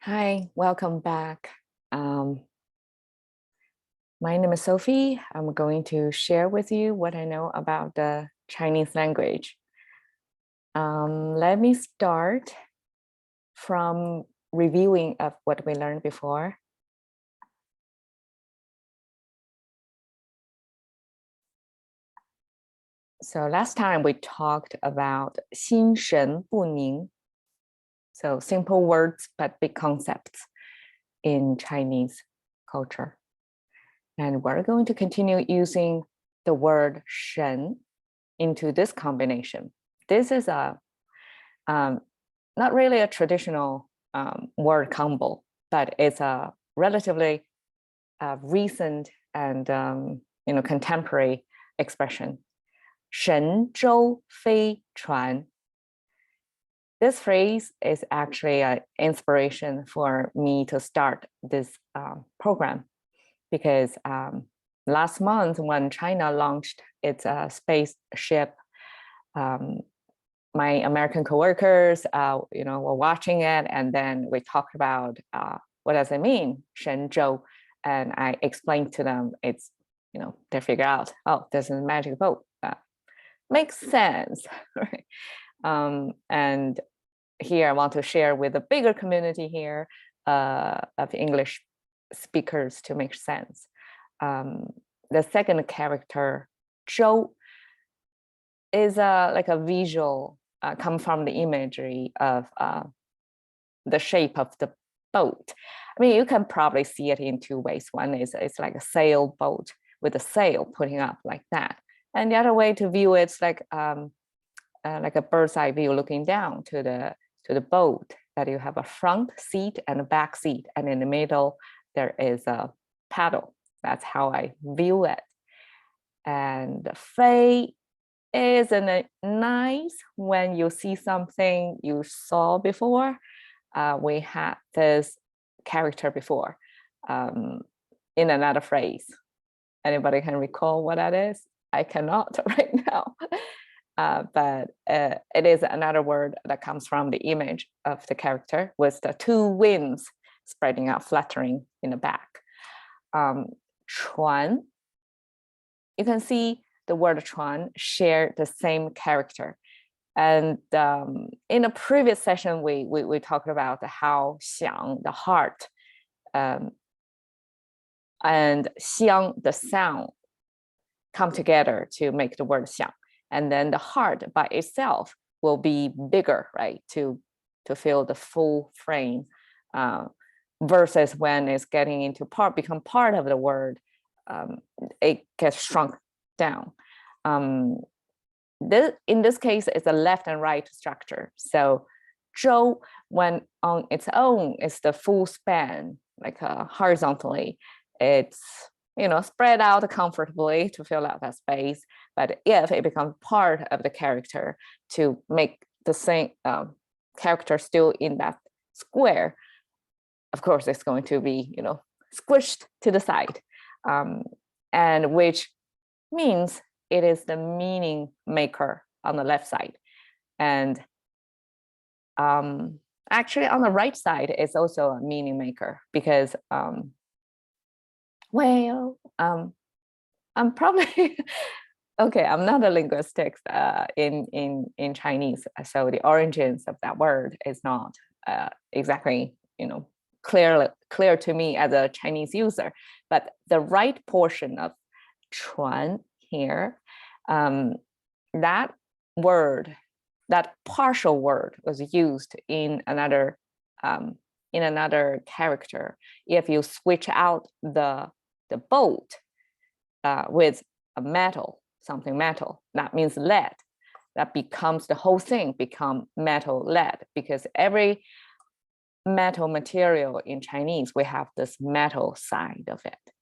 Hi, welcome back. Um, my name is Sophie. I'm going to share with you what I know about the Chinese language. Let me start from reviewing of what we learned before. So last time we talked about 心神不宁. So simple words, but big concepts in Chinese culture. And we're going to continue using the word 神 into this combination. This is not really a traditional word combo, but it's a relatively recent and contemporary expression. 神舟飞船. This phrase is actually an inspiration for me to start this program because last month when China launched its spaceship, my American coworkers, were watching it, and then we talked about what does it mean, Shenzhou, and I explained to them it's, they figure out, oh, this is a magic boat. Makes sense, right? And here I want to share with the bigger community here of English speakers to make sense. The second character, zhou, is like a visual, come from the imagery of the shape of the boat. I mean, you can probably see it in two ways. One is it's like a sailboat with a sail putting up like that. And the other way to view it's like a bird's eye view looking down to the boat, that you have a front seat and a back seat, and in the middle there is a paddle. That's how I view it. And fei isn't it nice when you see something you saw before? We had this character before in another phrase. Anybody can recall what that is? I cannot right now. But it is another word that comes from the image of the character with the two wings spreading out, fluttering in the back. 船, you can see the word 船 share the same character. And in a previous session, we talked about how 想, the heart, and 香, the sound, come together to make the word 想. And then the heart by itself will be bigger, right, to fill the full frame, versus when it's getting into become part of the word, it gets shrunk down. In this case, it's a left and right structure. So 周, when on its own, is the full span, like horizontally. It's spread out comfortably to fill out that space. But if it becomes part of the character to make the same character still in that square, of course, it's going to be, squished to the side, and which means it is the meaning maker on the left side. And actually on the right side, it's also a meaning maker because, I'm probably, okay, I'm not a linguistics in Chinese, so the origins of that word is not exactly, clear to me as a Chinese user. But the right portion of 船 here, that word, that partial word was used in another character. If you switch out the boat with a metal, something metal, that means lead. That becomes the whole thing become metal lead, because every metal material in Chinese, we have this metal side of it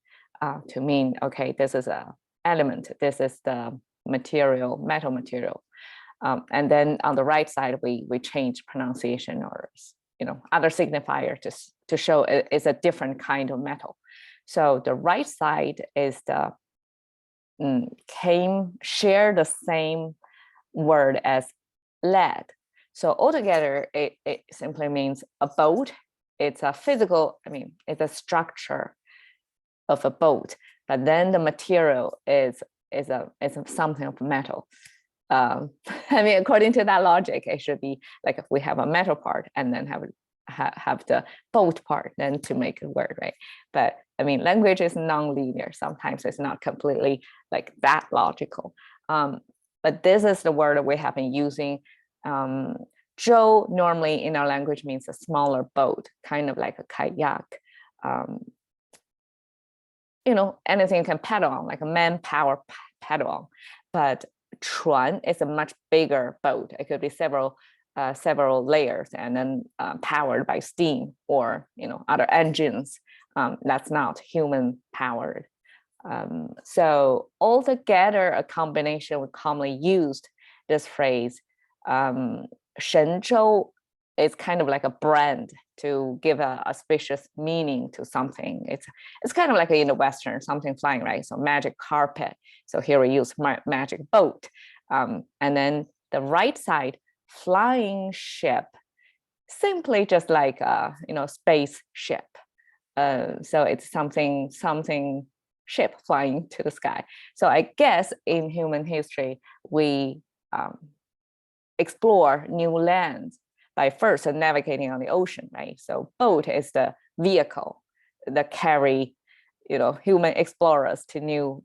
to mean, okay, this is a element, this is the material, metal material. And then on the right side, we change pronunciation or other signifier to show it's a different kind of metal. So the right side is the share the same word as lead. So altogether, it simply means a boat it's a physical, I mean, it's a structure of a boat, but then the material is something of metal. I mean, according to that logic, it should be like if we have a metal part and then have the boat part then to make a word, right? But I mean, language is non-linear. Sometimes it's not completely like that logical. But this is the word that we have been using. Zhou normally in our language means a smaller boat, kind of like a kayak. You know, anything you can paddle on, like a manpower paddle on. But chuan is a much bigger boat. It could be several layers and then powered by steam or, you know, other engines. That's not human powered. So altogether, a combination we commonly used this phrase. Shenzhou is kind of like a brand to give a auspicious meaning to something. It's kind of like in the Western, something flying, right? So magic carpet. So here we use magic boat. And then the right side, flying ship, simply just like you know, spaceship. So it's something ship flying to the sky. So I guess in human history, we explore new lands by first navigating on the ocean, right? So boat is the vehicle that carry, you know, human explorers to new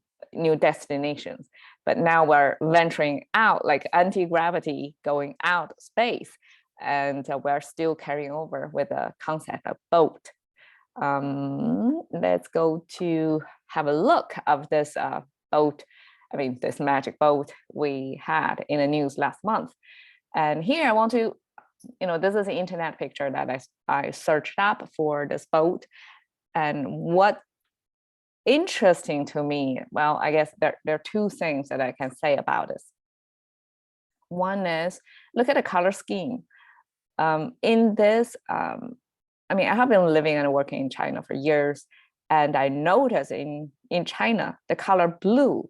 destinations. But now we're venturing out, like anti-gravity, going out of space, and we're still carrying over with the concept of boat. Let's go to have a look of this boat. I mean, this magic boat we had in the news last month. And here I want to, you know, this is an internet picture that I searched up for this boat. And what interesting to me, well, I guess there are two things that I can say about this. One is, look at the color scheme. In this, I mean, I have been living and working in China for years, and I noticed in China, the color blue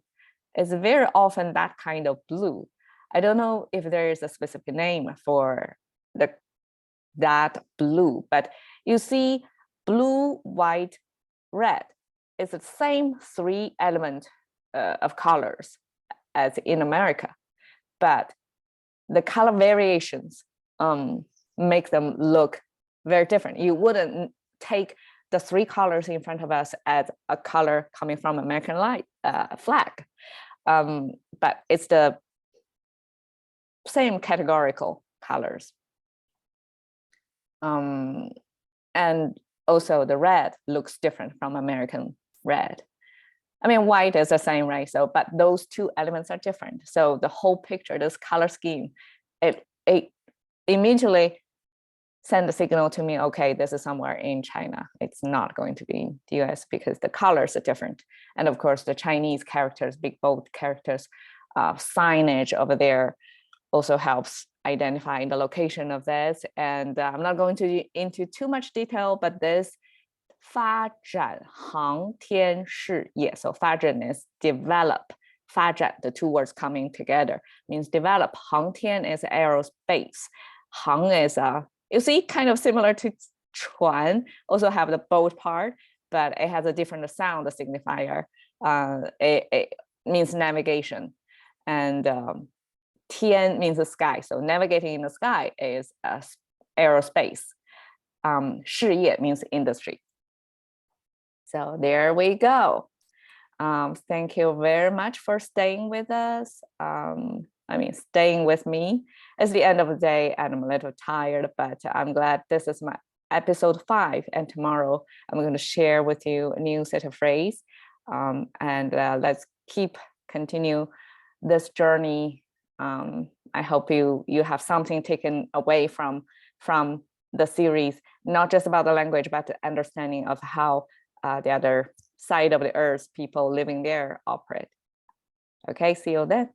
is very often that kind of blue. I don't know if there is a specific name for that blue, but you see blue, white, red. It's the same three element of colors as in America, but the color variations make them look very different. You wouldn't take the three colors in front of us as a color coming from American flag, but it's the same categorical colors. And also the red looks different from American red. I mean, white is the same, right? So, but those two elements are different. So the whole picture, this color scheme, it immediately send a signal to me, okay, this is somewhere in China. It's not going to be the US because the colors are different. And of course, the Chinese characters, big bold characters, signage over there also helps identifying the location of this. And I'm not going to into too much detail, but this 发展航天事业. So 发展 is develop. 发展, the two words coming together, means develop. 航天 is aerospace. 航 is you see, kind of similar to 船, also have the boat part, but it has a different sound signifier. It means navigation. And 天 means the sky. So navigating in the sky is aerospace. 事业 means industry. So there we go. Thank you very much for staying with us. I mean, staying with me. It's the end of the day and I'm a little tired, but I'm glad this is my episode 5. And tomorrow I'm going to share with you a new set of phrases. And let's continue this journey. I hope you have something taken away from the series, not just about the language, but the understanding of how the other side of the earth, people living there operate. Okay, see you then.